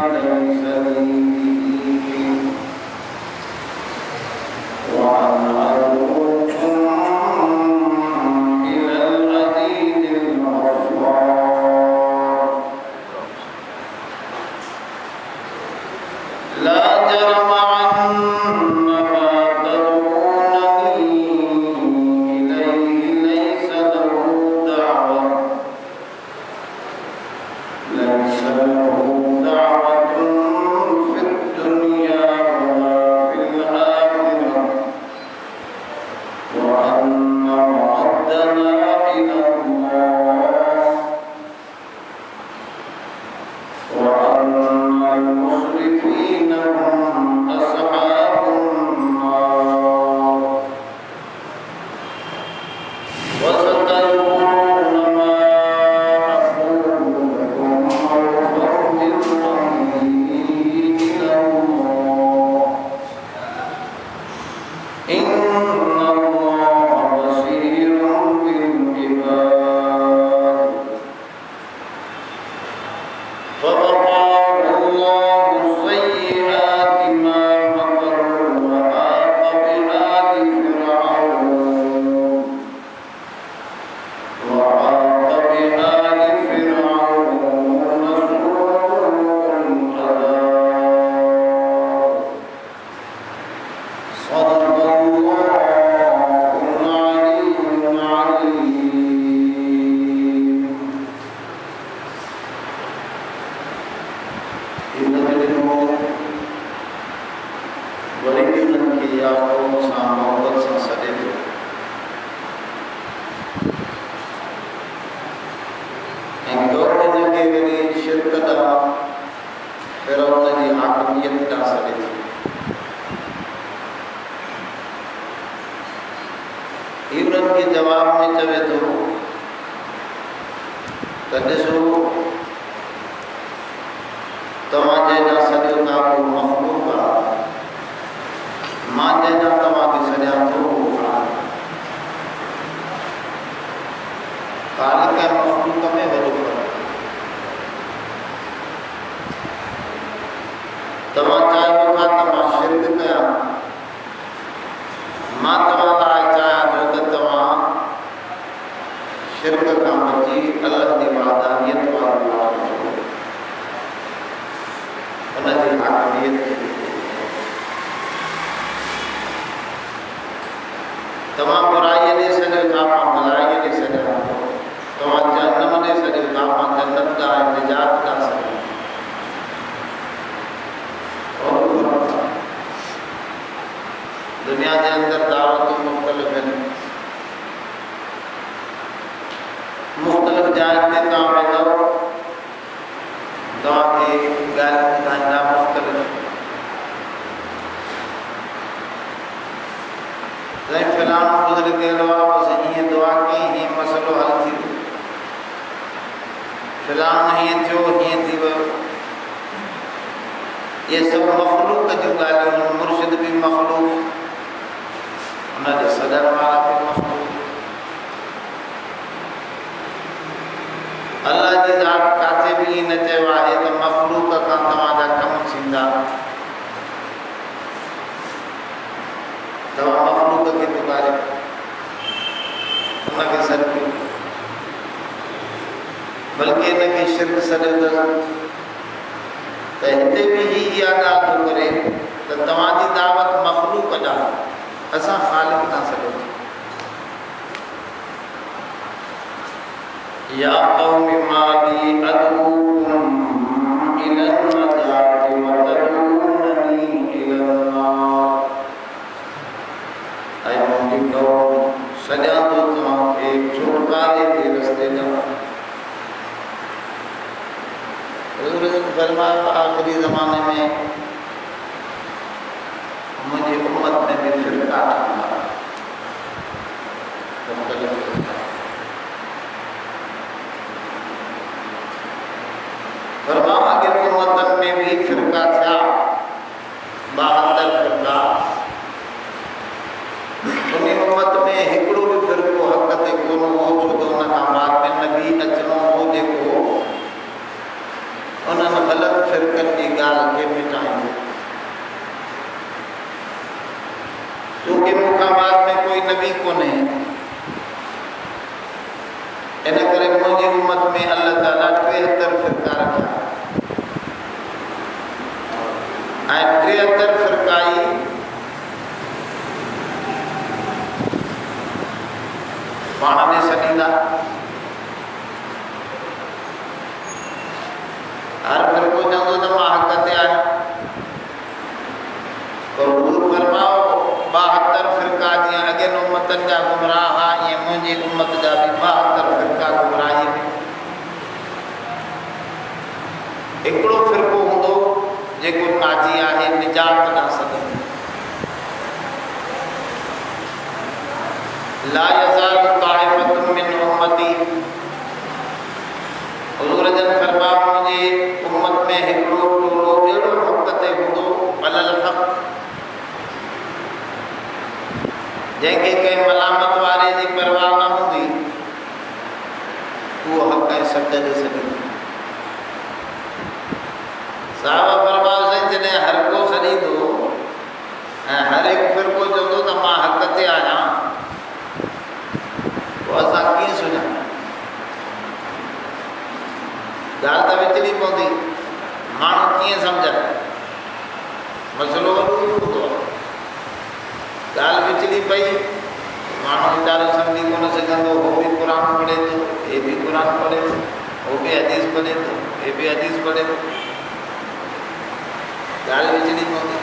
ليس لي وعن عدوكم إلى العزيز الغفار لا جرم أنما تدعونني إليه ليس له دعوة في الدنيا ولا في الآخرة وأن مردنا إلى الله وأن المسرفين هم أصحاب النار وستذكرون ما أقول لكم وأفوض أمري إلى الله إن الله بصير بالعباد فوقاه الله سيئات ما مكروا وحاق بآل فرعون سوء العذاب صدق الله العلي العليم के जवाब में चवे तो तॾिसो तव्हां जंहिंजा सॼो काबू मखलूक आहे मां जंहिंजा तव्हांखे सॼा थो ख़ालिक़ ऐं मखलूक में वॾो फ़र्क़ु आहे तव्हां चाहियो था त मां शिरक कयां मां तव्हां लाइ चाहियां थो त तव्हां शिरक खां बची अल्लाह जी वहदानियत वारो हुनजी हाकमियत तव्हां बुराई ॾे सॼो था मां भलाई ॾे सॼां तव्हां जहन्नम ॾे सॼो था मां जन्नत ॾांहुं निजात ॾांहुं सॼां दुनिया के अंदर दावतूं मुख्तलिफ आहिनि मुख्तलिफ जाइ ते तव्हां वेंदव तव्हांखे ॻाल्हि ॿुधाईंदा मुख्तलिफ साईं फलाणो गुज़री कयो आहे बसि हीअं दुआ कई हीअं मसइलो हल थी वियो फलाणो हीअं थियो हीअं थी वियो ये सब मखलूक जूं ॻाल्हियूं आहिनि मुर्शिद बि मखलूक उनजे सॾण वारा बि मखलूक अल्लाह जी ज़ात किथे बि ईअं न चयो आहे त मखलूक खां तव्हांजा कम थींदा तव्हां मखलूक खे पुकारियो उनखे सॾ कयो बल्कि इनखे शिरक सॾियो त हिते भी इहा ॻाल्हि थो करे त तव्हांजी दावत मखलूक ॾांहुं असां ख़ालिक़ ॾांहुं सॾियो या क़ौम मा ली अदऊकुम इला नजाति व तदऊननी इला नार ऐं मुंहिंजी क़ौम सॼा तो तव्हांखे छुटकारे जे रस्ते ॾांहुं फरमाया आखिरी ज़माने में मुझे उम्मत में भी फिरका फरमाया कि उम्मत में भी फिरका था 72 फिरका उन उम्मत में हिकिड़ो भी फिरको हक़ ते कोन हो छो त उन खां बाद में नबी अचणो हो जेको उन्हनि ग़लति फिरकनि जी नबी कोन्हे। इन करे मुंहिंजी उम्मत में अल्लाह ताला 73 फ़िरका रखिया ऐं 73 फ़िरकाई पाण में सॾींदा। हर फ़िरको चवंदो त मां हक़ ते आहियां, पर हुज़ूर फरमाओ 72 फ़िरका जीअं अॻियनि उम्मतनि जा गुमराह हुआ, ईअं मुंहिंजी उम्मत जा बि 72 फ़िरका गुमराही में। हिकिड़ो फ़िरको हूंदो जेको नाजी आहे, निजात ॾांहुं सघंदो। ला यज़ालु ताइफ़तुम मिन उम्मती, हुज़ूर जन फरमायो मुंहिंजी उम्मत में हिकिड़ो टोलो अहिड़ो हक़ ते हूंदो, अलल हक़, जंहिंखे कंहिं मलामत वारे जी परवाह न हूंदी, उहो हक़ ऐं सच ॾे सघंदो। साहब फरमायो साईं जॾहिं हर को सॾींदो ऐं हर हिकु फ़िरको चवंदो त मां हक़ ते आहियां, पोइ असां कीअं सुञाणूं? ॻाल्हि त विचड़ी पवंदी, माण्हू कीअं सम्झनि? मसइलो वॾो हूंदो आहे। ॻाल्हि विचड़ी पई, माण्हू वीचारो सम्झी कोन सघंदो, हो बि क़ुर पढ़े थो, हे बि क़ुर पढ़े थो, हो बि हदीस पढ़े थो, हे बि हदीस पढ़े थो, ॻाल्हि विचड़ी पवंदी।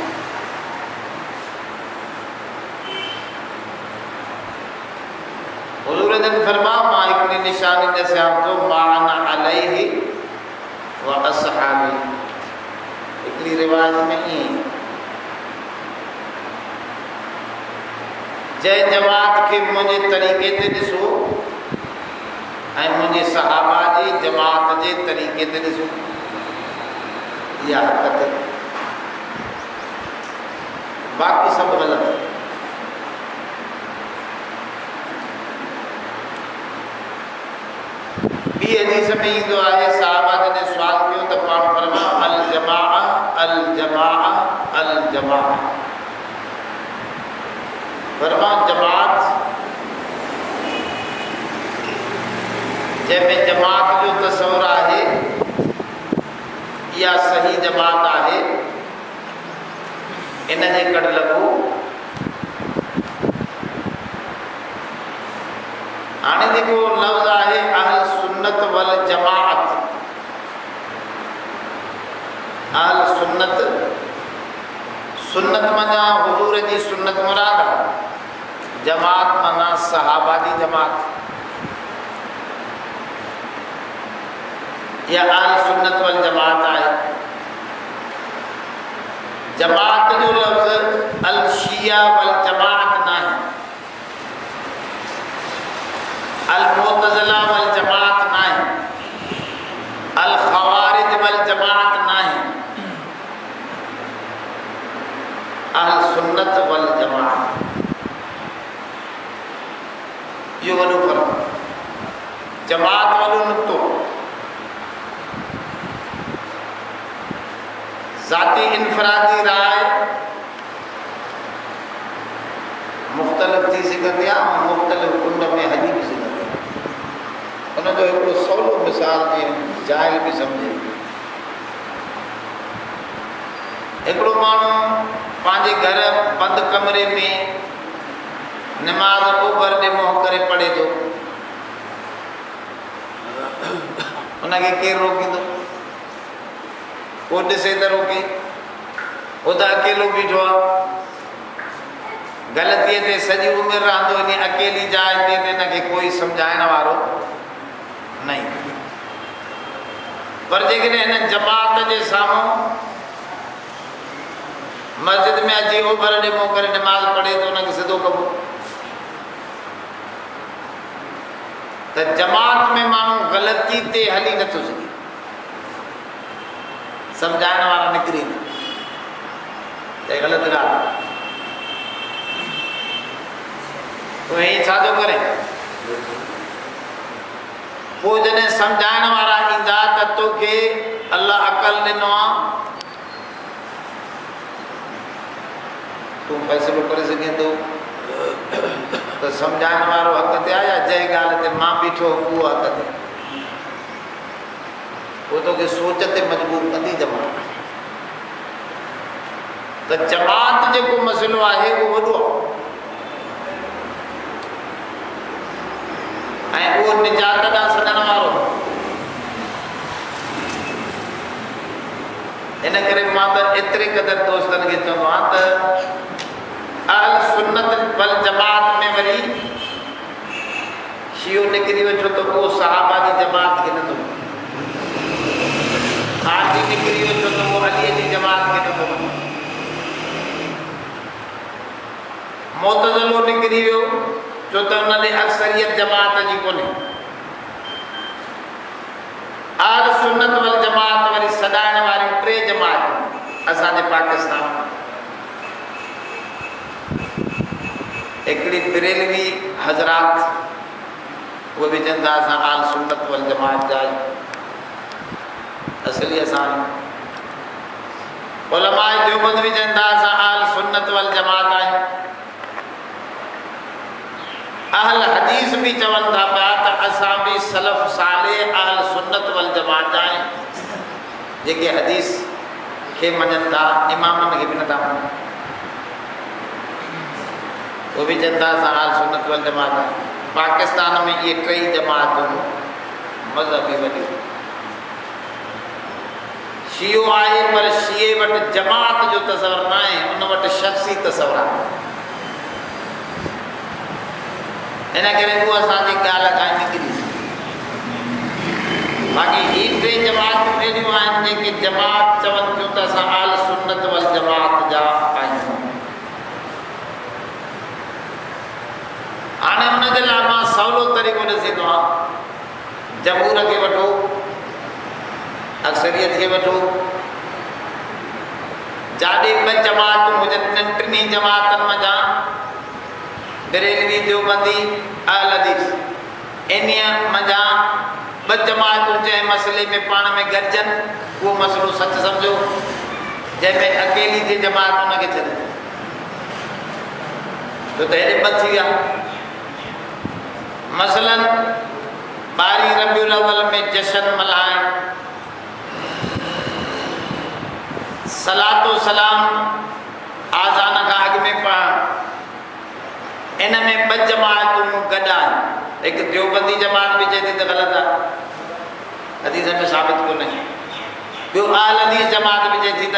हुज़ूर जन फरमायो मां हिकिड़ी निशानी ॾसियां थो, मा अना अलैहि व असहाबी। हिकिड़ी रिवायत में ईअं, जंहिं जमात खे मुंहिंजे तरीक़े ते ॾिसो ऐं मुंहिंजे सहाबा जी जमात जे तरीक़े ते ॾिसो, इहा हक़ ते, बाक़ी सभु ग़लति। ॿी हदीस में ईंदो आहे, सहाबा जॾहिं सुवाल कयो त पाण फरमायो अल जमाअ अल जमाअ अल जमाअ, फरमायो जमात, जंहिंमें जमात जो तस्वुर आहे, इहा सही जमात आहे, इन जे कड़ लॻो। हाणे जेको लफ़्ज़ आहे अहल सुन्नत वल जमाअत, अहल सुन्नत, सुन्नत माना हुज़ूर जी सुन्नत मुराद आहे, जमात माना सहाबा जी जमात, या अहल सुन्नत वल जमात आहे। जमात जो लफ़्ज़ अल शिया वल जमात न आहे, अल मुतज़िला वल जमात न आहे, अल ख़वारिज वल जमात न आहे, अहल सुन्नत वल जमात। इहो वॾो फ़र्क़ु, जमात वॾो नुक़्तो, ज़ाती इनफरादी राय मुख़्तलिफ़ थी सघंदी आहे, मुख़्तलिफ़ कुंड में हली बि सघंदी आहे। उनजो हिकिड़ो सवलो मिसाल जीअं जाइल बि सम्झे, हिकिड़ो माण्हू पंहिंजे घर बंदि कमरे में निमाज़ ओभर ॾिमो करे पढ़े थो, उनखे केरु रोकींदो? को ॾिसे त रोके, उहो त अकेलो बीठो आहे, ग़लतीअ ते सॼी उमिरि रहंदो, इन अकेली जाइ ते हिनखे कोई सम्झाइण वारो न ईंदो। पर जेकॾहिं हिन जमात जे साम्हूं मस्जिद में अची ओभर ॾिमो करे निमाज़ पढ़े थो, हुनखे सिधो कबो। त जमात में माण्हू ग़लती ते हली नथो सघे, सम्झाइण वारा निकिरी न, त ग़लति ॻाल्हि। तूं हीअं छा थो करे? पोइ जॾहिं सम्झाइण वारा ईंदा त तोखे अलाह अक़ल ॾिनो आहे, तूं फ़ैसिलो करे सघे थो त तो सम्झाइण वारो हक़ ते आहे या जंहिं ॻाल्हि ते मां बीठो उहो हक़ ते वो तोखे सोच ते मजबूर कंदी जमात। त जमात जेको मसइलो आहे उहो वॾो आहे ऐं उहो निजात ॾांहुं सॾण वारो। इन करे मां त एतिरे क़दुरु दोस्तनि खे चवंदो आहियां त अहल सुन्नत वल जमात में वरी शियो निकिरी वेठो त उहो सहाबा जी जमात खे नथो मञे, खारजी निकिरी वेठो त उहो अलीअ जी जमात खे नथो मञे, मुतज़िलो निकिरी वियो छो त हुन ॾे अक्सरियत जमात जी कोन्हे। अहल सुन्नत वल जमात वरी सॾाइण वारियूं टे जमात असांजे पाकिस्तान में। हिकिड़ी बरेलवी हज़रात उहे बि चवनि था असां अहल सुन्नत वल जमात जा आहियूं, असली असां उलमाए देवबंद बि चवनि था असां अहल सुन्नत वल जमात आहियूं। अहल हदीस भी चवन था पिया त असां भी सलफ़ साले अहल सुन्नत वल जमात जा आहियूं, जेके हदीस खे मञनि था, इमामनि खे बि नथा मञनि, वो भी चवनि था असां अहल सुन्नत वल जमात आहियूं। पाकिस्तान में ये टई जमातूं मज़हबी वॾियूं, शियो आहे पर शिए वटि जमात जो तसवर न आहे, उन वटि शख़्सी तसवर आहे। इन करे वो असांजी ॻाल्हि खां निकिरी। बाक़ी ही टे जमातूं अहिड़ियूं आहिनि जेके जमात चवनि थियूं त असां अहल सुन्नत वल जमात जा आहियूं। हाणे हुनजे लाइ मां सवलो तरीक़ो ॾिसी थो आहियां, जमहूर खे वठो, अक्सरियत खे वठो, जाॾे ॿ जमातूं हुजनि, टिनी जमातनि मंझां बरेलवी देवबंदी अहल हदीस, इन्हीअ मंझां ॿ जमातूं जंहिं मसइले में पाण में गॾिजनि उहो मसइलो सच सम्झो, जंहिंमें अकेली थी जमात उनखे छॾे, छो त हेॾे ॿ थी विया। मसलन 12 रबीउल अव्वल में जश्न मल्हाइण, सलातो सलाम आज़ान खां अॻु में पढ़णु, इन में 2 जमातूं गॾु आहिनि। हिकु देवबंदी जमात बि चए थी त ग़लति आहे, हदीस में साबित कोन्हे। ॿियो अहल हदीस जमात बि चए थी त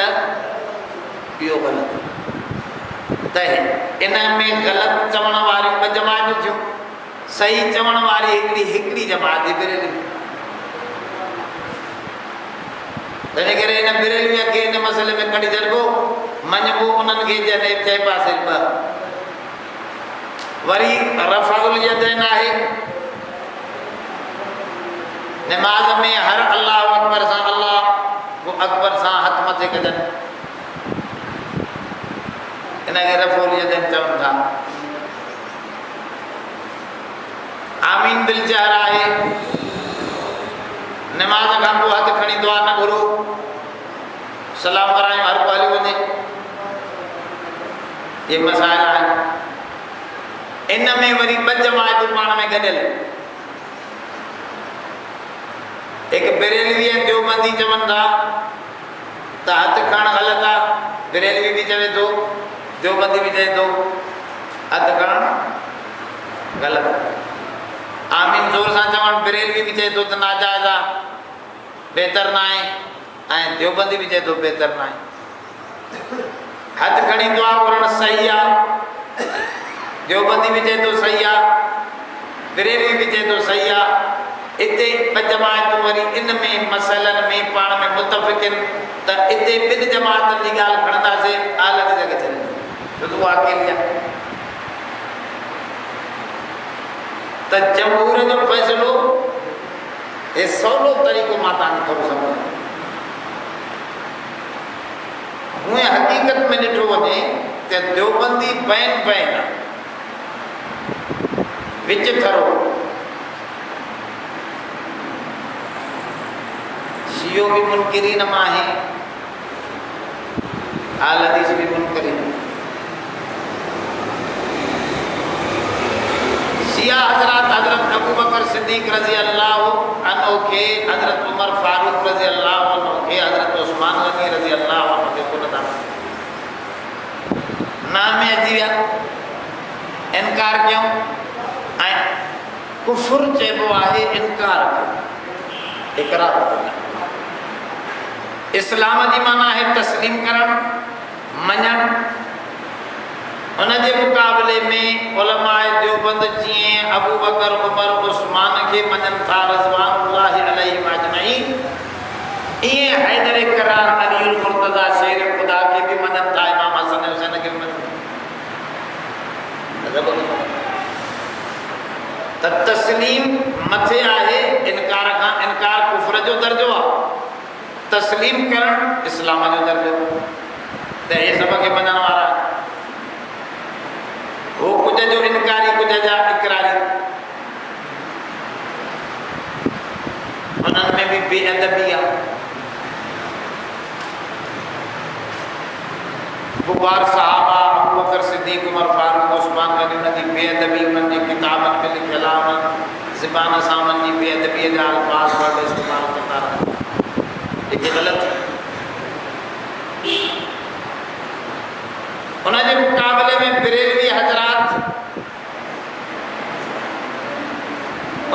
इहो ग़लति। त इन में ग़लति चवण वारियूं 2 जमातूं थियूं, सही चवण वारी हिकिड़ी जमात बरेलवी। तंहिंजे करे इन बरेलवीअ खे इन मसइले में कढी छॾिबो, मञिबो उन्हनि खे जॾहिं चए पासे 2। वरी रफ़उल यदैन आहे, नमाज में हर अल्लाह अकबर सां अल्लाह अकबर सां हथ मथे कजनि, इनखे रफ़उल यदैन चवनि था। आमीन बिल जहर आहे, नमाज खां पोइ हथ खणी दुआ न घुरो, सलाम करायूं हर को हली वञे, ये मसाइल आहिनि। इन में वरी 2 जमातूं पाण में गॾियल, हिकु बरेलवी ऐं देवबंदी चवनि था त हथ खणणु ग़लति आहे, बरेलवी बि चवे थो, देवबंदी बि चवे थो हथ खणणु ग़लति आहे। आमीन ज़ोर सां चवणु बरेलवी बि चए थो त नाजाइज़ आहे, बहितर न आहे, ऐं देवबंदी बि चए थो बहितर न आहे। हथ खणी दुआ करणु सही आहे, देवबंदी भी चए तो सही आ, बरेलवी भी चए तो सही आ। इते 2 जमातूं वरी इन में मसइलनि में पाण में मुतफ़िक़ त इते 2 जमातनि जी ॻाल्हि खणंदासीं, अहल हदीस खे छॾींदासीं, छो त उहा अकेली आहे। त जमहूर जो फ़ैसिलो हे सवलो तरीक़ो मां तव्हांखे थोरो सम्झायां। हूअं हक़ीक़त में ॾिठो वञे त देवबंदी बैन विच थरो, शियो भी मुनकिरीन मां आहे, अहल हदीस भी मुनकिरीन। सिद्दीक़ रज़ी अल्लाह अन्हु खे हज़रत उमर फारूक रज़ी अल्लाह अन्हु खे हज़रत उस्मान गनी रज़ी अल्लाह अन्हु खे कुन था नाम में अची विया इनकार क्यों ऐं कुफुर चइबो आहे इनकार इकरार इस्लाम जी माना है तस्लीम करण मञण उन जे मुक़ाबले में उलमाए देवबंद जीअं अबू बकर उमर उस्मान खे मञनि था रज़वानुल्लाहि अलैहिम अजमईन ईअं हैदर करार अलीउल मुर्तज़ा शेर खुदा खे बि मञनि था इमाम हसन हुसैन खे बि मञनि त तस्लीम मथे आहे इनकार खां इनकार कुफर जो दर्जो आहे तस्लीम करण इस्लाम जो दर्जो त हे सभ खे मञण वारा वो कुछ जो इनकारी कुछ जा इकरारी उन्हनि में भी बेअदबी आहे गुबार साहबा अबू बकर सिद्दीक़ उमर फारूक उस्मान गनी उन्हनि जी बेअदबी उन्हनि जी किताबनि में लिखियल आहे उन्हनि ज़बान सां उन्हनि जी बेअदबीअ जा अल्फाज़ वर्ड इस्तेमालु कंदा रहनि जेके ग़लति उनके मुकाबले में बरेलवी हजरात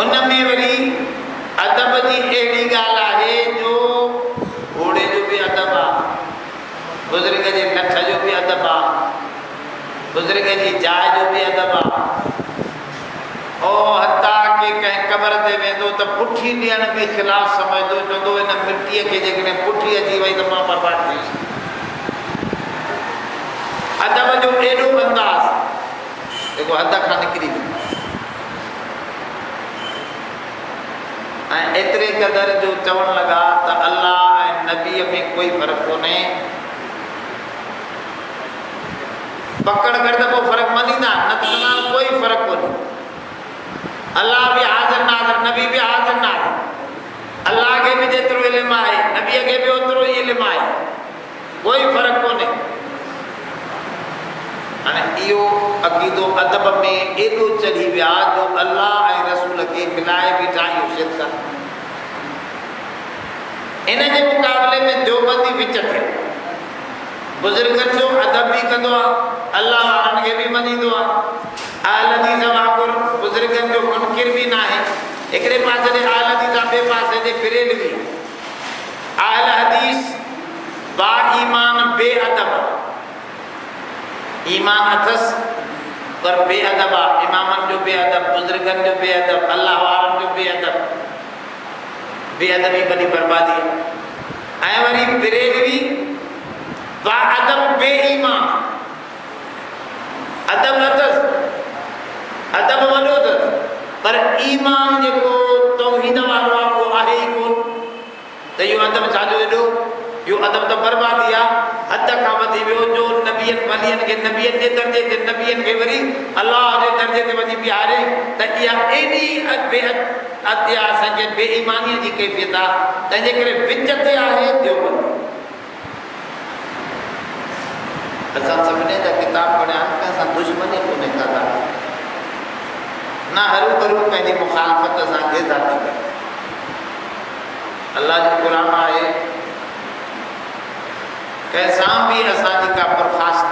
उनमें वरी अदब की अड़ी गाल है जो घोड़े जो भी अदब आ बुजुर्ग के नठ जो भी अदब आ बुजुर्ग की जाय जो भी अदब आ और हत्ता के कहीं कबर ते वेंदो तो पुठी ॾियण भी खिलाफ समझदो चवंदो इन मिट्टी के जेकॾहिं पुठी अची वई तो मां बर्बाद थी वियुसि अदब जो एडो अंदाज देखो हद खां निकरी एतरे कदर जो चवण लगा तो अल्लाह ऐं नबी में कोई फर्क कोने पकड़ कर तो फर्क मनीदा न तो कोई फर्क कोने अल्लाह भी हाजिर नाज़िर नबी भी हाजिर नाज़िर अल्लाह के भी जेतिरो इल्म आहे नबी के भी ओतिरो ही इल्म आहे कोई फर्क कोने अने इहो अक़ीदो अदब में एडो चढ़ी विया जो अल्लाह ऐं रसूल के मिलाए बीठा इहो शिरक इन जे मुक़ाबले में देवबंदी विच थे बुजुर्गनि जो अदब भी कंदो आहे अल्लाह वारनि खे बि मञींदो आहे आल हदीस वांगुरु बुजुर्गनि जो मुनकिर भी ना आहे हिकिड़े पासे ते आल हदीस आहे ॿिए पासे ते बरेलवी आल हदीस बा ईमान बे अदब ईमान अथस पर बेअदब आहे इमामनि जो बेअदब बुजुर्गनि जो बेअदब अल्लाह वारनि जो बेअदब बेअदबी बड़ी बर्बादी ऐं वरी बरेलवी बाअदब बेईमान अदब अथस अदब वॾो अथस पर ईमान जेको तौहीद वारो आहे उहो आहे ई कोन त इहो अदब छाजो एॾो इहो अदब त बर्बादी आहे हद खां वधी वियो जो नबियनि वलियनि खे नबियनि जे दर्जे ते नबियनि खे वरी अल्लाह जे दर्जे ते वञी बीहारे त इहा एॾी असांखे बेईमानीअ जी कैफ़ियत आहे तंहिंजे करे विच ते आहे देवबंदी असां सभिनी जा किताब पढ़िया आहिनि कंहिंसां दुश्मनी कोन्हे दादा न हरू भरू पंहिंजी मुखालफ़त सां गेज़ा थी करे अल्लाह जो क़ुरान आहे कैसां भी असांजी का बर्खास्त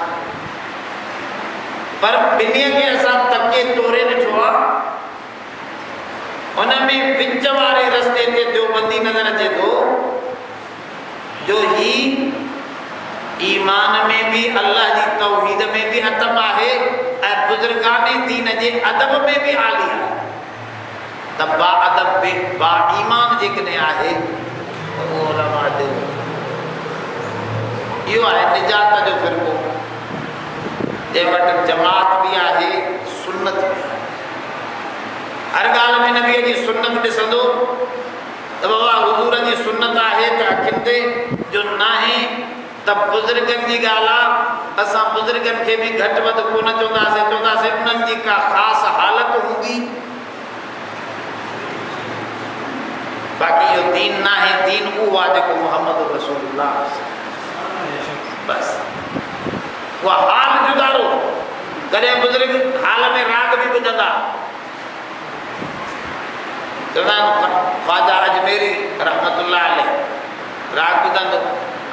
पर ॿिन्हीअ खे असां तके तोरे ॾिठो आहे उन में विच वारे रस्ते ते देवबंदी नज़र अचे थो जो ही ईमान में भी अल्लाह जी तौहीद में भी अतम आहे ऐं बुजुर्गाने दीन जे अदब में भी आली आहे त बा अदब बे बा ईमान जेकॾहिं आहे त उहो उलमा देवबंदी इहो आहे निजात जो फ़िरक़ो जे वटि जमात भी आहे सुन्नत भी आहे हर ॻाल्हि में नबीअ जी सुन्नत ॾिसंदो त बाबा हुज़ूर जी सुन्नत आहे त अखियुनि ते जो नाहे त बुज़ुर्गनि जी ॻाल्हि आहे असां बुज़ुर्गनि खे बि घटि वधि कोन चवंदासीं उन्हनि जी का ख़ासि हालत हूंदी बाक़ी इहो दीन नाहे दीन उहो आहे जेको मुहम्मद रसूलुल्लाह बस वो हाल जुदारो कॾहिं बुजुर्ग हाल में राग भी ॿुधंदा चवंदा ख्वाजा अजमेरी रहमतुल्लाह अलैह राग ॿुधंदो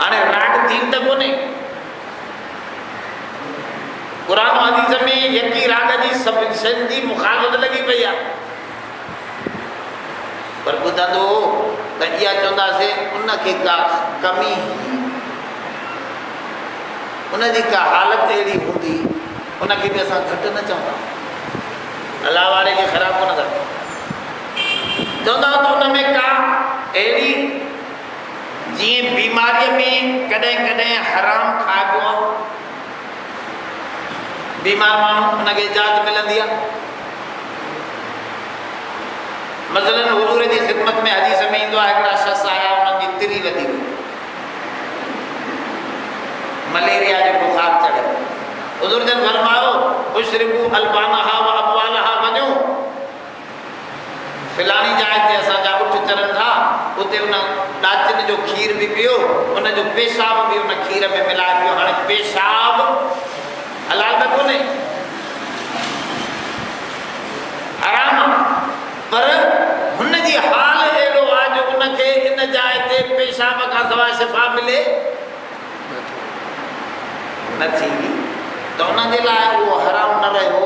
हाणे राग थी त कोन्हे क़ुर हदीस में यकी राग जी सभिनी शयुनि जी मुखालफ़त लॻी पई आहे पर ॿुधंदो त इहा चवंदासीं उनखे का कमी उनजी का हालत अहिड़ी हूंदी उनखे बि असां घटि न चवंदा अलाह वारे खे ख़राबु कोन था चवंदा त उन में का अहिड़ी जीअं बीमारीअ में कॾहिं कॾहिं हराम खाइबो आहे बीमार माण्हू उनखे इजाज़त मिलंदी आहे मसलन हुज़ूर जी ख़िदमत में हदीस में ईंदो आहे हिकिड़ा शख़्स आया उन्हनि जी तिरी वधी वई मलेरिया जो बुखार चढ़े हुज़ूर जन फरमायो उशरिबू अलबानहा व अबवालहा वञो फिलानी जाइ ते असांजा उठ चरनि था उते उन ॾाचिन जो खीर बि पियो उनजो पेशाब बि उन खीर में मिलाए पियो हाणे पेशाब हलाल त कोन्हे हराम पर हुनजी हाल अहिड़ो आहे जो उनखे इन जाइ ते पेशाब खां सवाइ शिफ़ा मिले न थींदी त उनजे लाइ उहो हराम न रहियो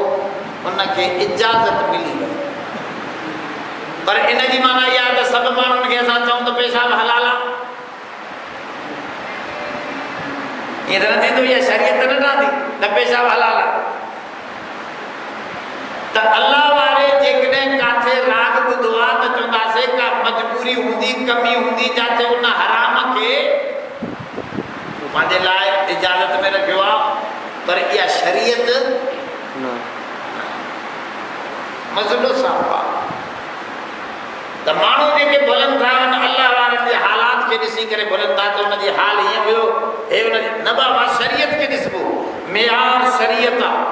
उनखे इजाज़त मिली वई पर इन जी माना इहा त सभु माण्हुनि खे असां चऊं त पेशाब हलाल आहे ईअं त न थींदो इहा शरीयत न रहंदी न पेशाब हलाल आहे त अलाह वारे जेकॾहिं काथे राग ॿुधो आहे त चवंदासीं का मजबूरी हूंदी कमी हूंदी जिते उन हराम खे पंहिंजे लाइ इजाज़त में रखियो आहे पर इहा शरीयत मसइलो साफ़ आहे त माण्हू जेके भुलनि था उन अलाह वारनि जे हालात खे ॾिसी करे भुलनि था त हुनजी हाल हीअं हुयो हे हुनजी न बाबा शरीयत खे ॾिसबो मेयार शरीयत आहे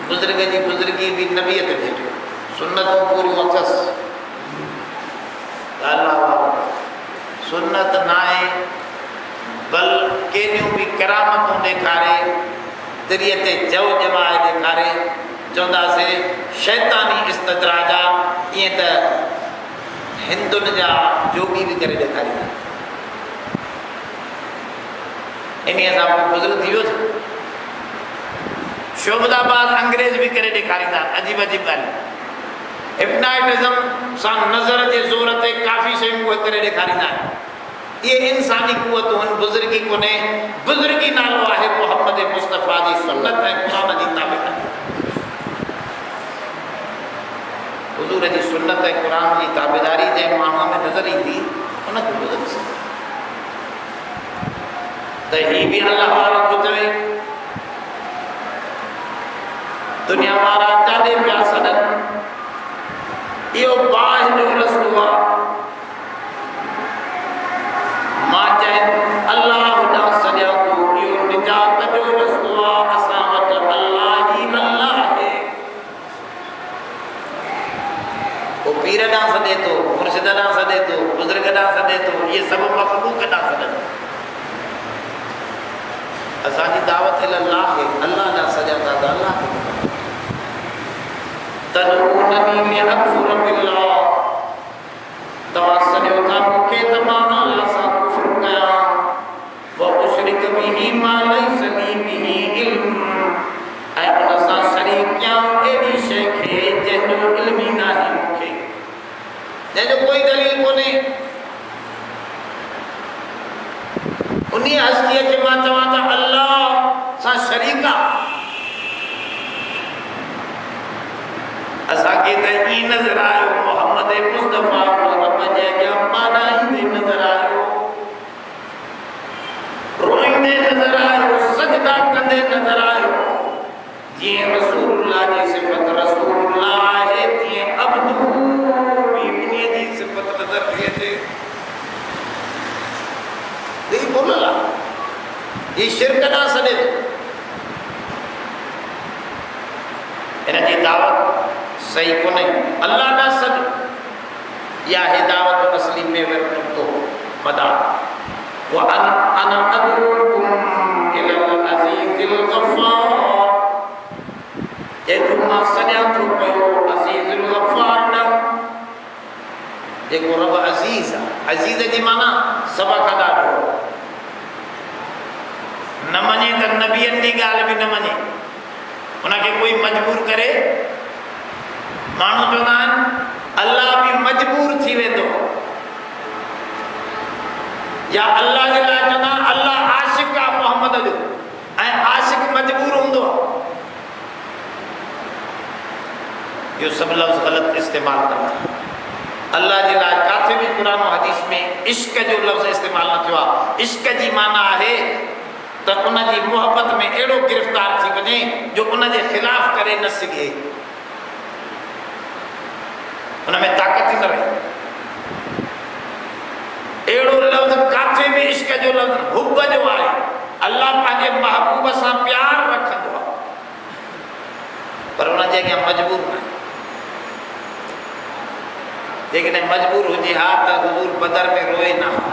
बुज़ुर्ग जी बुज़ुर्गी बि नबीअत भेटियो सुन्नतूं पूरियूं अथसि सुन्नत न आहे बल केॾियूं बि करामतूं ॾेखारे दिरीअ ते जव जमाए ॾेखारे चवंदासीं शैतानी इस्तदराजा ईअं त हिंदुनि जा जोगी बि करे ॾेखारींदा इन सां पोइ गुज़र थी वियो शोभदाबाद अंग्रेज बि करे ॾेखारींदा अजीब अजीब ॻाल्हियूं हिप्नाइटिज़म सां नज़र जे ज़ोर ते काफ़ी शयूं उहे करे ॾेखारींदा आहिनि इहे इंसानी क़ुवतूं आहिनि बुज़ुर्गी कोन्हे बुज़ुर्गी नालो आहे मोहम्मद मुस्तफ़ा जी सुन्नत ऐं क़ुरान जी ताबेदारी हुज़ूर जी सुन्नत ऐं क़ुरान जी ताबेदारी जंहिं माण्हूअ में नज़र ईंदी उनखे बुज़ुर्ग त हीअ बि अलाह वारो थो चवे दुनिया वारा जाॾे पिया सॾनि इहो बाहि जो रस्तो आहे मां चए अलाह ॾांहुं सॼा थो इहो निजात जो रस्तो आहे असां वटि अलाह ई अलाह आहे पोइ पीर ॾांहुं सॾे थो मुर्शिद ॾांहुं सॾे थो बुज़ुर्ग ॾांहुं सॾे थो इहे सभु मख़लूक़ ॾांहुं सॾनि असांजी दावत अलाह आहे अलाह ॾांहुं सॼा था त अलाह खे तदऊननी में अकफुर बिल्लाह तव्हां सॼो था मूंखे त मां अलाह सां कुफ़्र कयां व उशरिक बिही मा लैस ली बिही इल्म ऐं उन सां शरीक कयां अहिड़ी शइ खे जंहिंजो इल्म ई नाहे मूंखे जंहिंजो कोई दलील कोन्हे उन हस्तीअ खे मां चवां त अलाह सां शरीक आहे असांखे त ई नज़र आयो मोहम्मद मुस्तफ़ा रब जे अॻियां पाराईंदे नज़र आयो रोईंदे नज़र आयो सजदा कंदे नज़र आयो जीअं रसूलुल्लाह जी सिफ़त रसूलुल्लाह आहे तीअं अब्दू बि उन्हीअ जी सिफ़त नज़र थी अचे हीअ भुल आहे हीअ शिरक ॾांहुं सॾे थो हिन जी दावत सही कोन्हे अल्लाह ॾांहुं सॾ या हिदावत असली में वरतो मदा व अना अदउकुम इलल अज़ीज़िल गफ़ार जे तुम सॼा थो पियो अज़ीज़ुल गफ़्फ़ार ॾर जेको रब अज़ीज़ आहे। अज़ीज़ जी माना सभ खां ॾाढो न मञे त नबियनि जी ॻाल्हि बि न मञे, उनखे कोई मजबूर करे। माण्हू चवंदा आहिनि अल्लाह बि मजबूर थी वेंदो, या अल्लाह जे लाइ चवंदा अल्लाह आशिक़ आहे मोहम्मद जो, ऐं आशिक़ मजबूर हूंदो आहे। इहो सभु लफ़्ज़ ग़लति इस्तेमालु कंदा। अल्लाह जे लाइ किथे बि क़ुर हदीस में इश्क जो लफ़्ज़ इस्तेमालु न थियो आहे। इश्क जी माना आहे त उनजी मोहबत में अहिड़ो गिरफ़्तार थी वञे जो उनजे ख़िलाफ़ करे न सघे, उनमें ताक़त ई न रहे। अहिड़ो लफ़्ज़ किथे बि इश्क जो लफ़्ज़ हुब जो आहे। अल्लाह पंहिंजे महबूब सां प्यार रखंदो आहे, पर उनजे अॻियां मजबूर न आहे। जेकॾहिं मजबूर हुजे हा त हुज़ूर बदर में रोए न हा,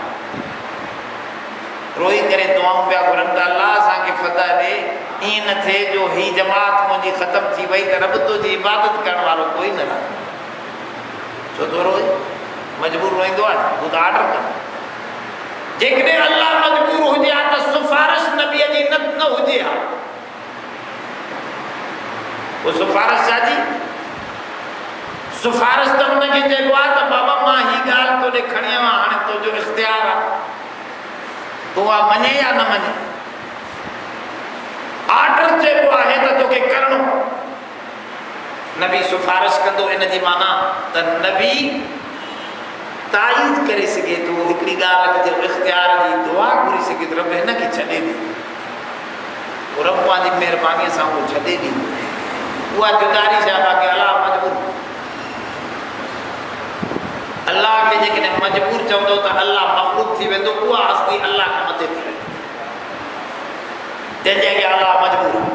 रोई करे दुआऊं पिया घुरनि त अल्लाह असांखे फतह ॾे। ईअं न थिए जो ही जमात मुंहिंजी ख़तमु थी वई त रब तुंहिंजी इबादत करण वारो कोई न रहे। छो थो रोए? मजबूर रोईंदो आहे, हू त ऑर्डर कंदो। जेकॾहिं अल्लाह मजबूर हुजे हा त सिफारिश नबीअ जी न हुजे हा। उहो सिफारिश छाजी? सिफारिश त हुनखे चइबो आहे त बाबा मां ही ॻाल्हि तोॾे खणी आयो आहियां, हाणे तुंहिंजो इख़्तियार आहे, तूं उहा मञे या न मञे। ऑर्डर चइबो आहे त तोखे करणो। नबी सिफारिश कंदो, इन जी माना त नबी ताईद करे सघे थो हिकिड़ी ॻाल्हि जो इख़्तियार जी दुआ घुरी सघे थो, रब हिनखे छॾे ॾे, रब पंहिंजी महिरबानीअ सां उहो छॾे ॾींदो। उहा जुदारी छा बाक़ी अलाह मजबूर। अल्लाह खे जेकॾहिं मजबूर चवंदो त अल्लाह मखलूक थी वेंदो, उहा हस्ती अल्लाह खां मथे थी वेंदी, जंहिंजे अॻियां अल्लाह मजबूर आहे।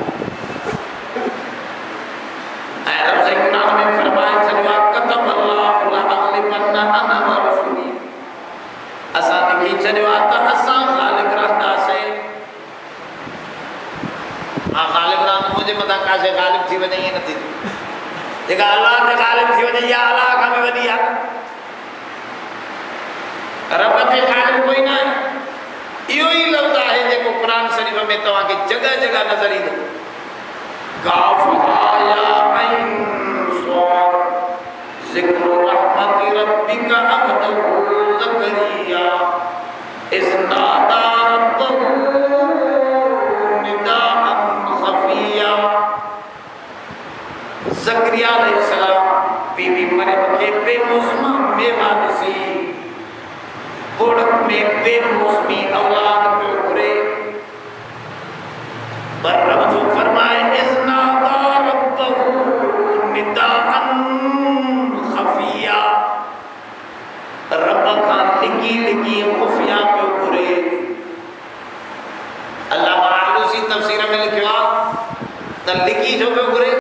ऐं रब साईं क़ुर में फरमाए छॾियो आहे कतब अल्लाहु लअग़लिबन्ना अना व रुसुली। असां लिखी छॾियो आहे त असां ग़ालिब रहंदासीं। मां ग़ालिब रहंदुमि, मुंहिंजे मथां कासे ग़ालिब थी वञे, ईअं न थींदो। जेका अल्लाह ते ग़ालिब थी वञे इहा अल्लाह खां बि वॾी आहे। रब ते ग़ालिब कोई न आहे। इहो ई लफ़्ज़ आहे जेको क़ुर शरीफ़ में तव्हांखे जॻह जॻह नज़र ईंदो। काफ़ हा या ऐन स्वाद ज़िक्र रहमति रब्बिका अब्दहु ज़करिया इज़ नादा रब्बहु निदाअन ख़फ़िया। ज़करिया अलैहिस्सलाम बीबी मरियम खे बेमौसमा मेवा ॾिसी बुढ़क में बेमौसमी औलाद पियो घुरे, पर रब जो फरमाए इज़ नादा रब्बहु निदाअन ख़फ़िया। रब खां लिकी लिकी खुफ़िया पियो घुरे। अल्लाह आलूसी तफ़सीर में लिखियो आहे त लिकी छो पियो घुरे?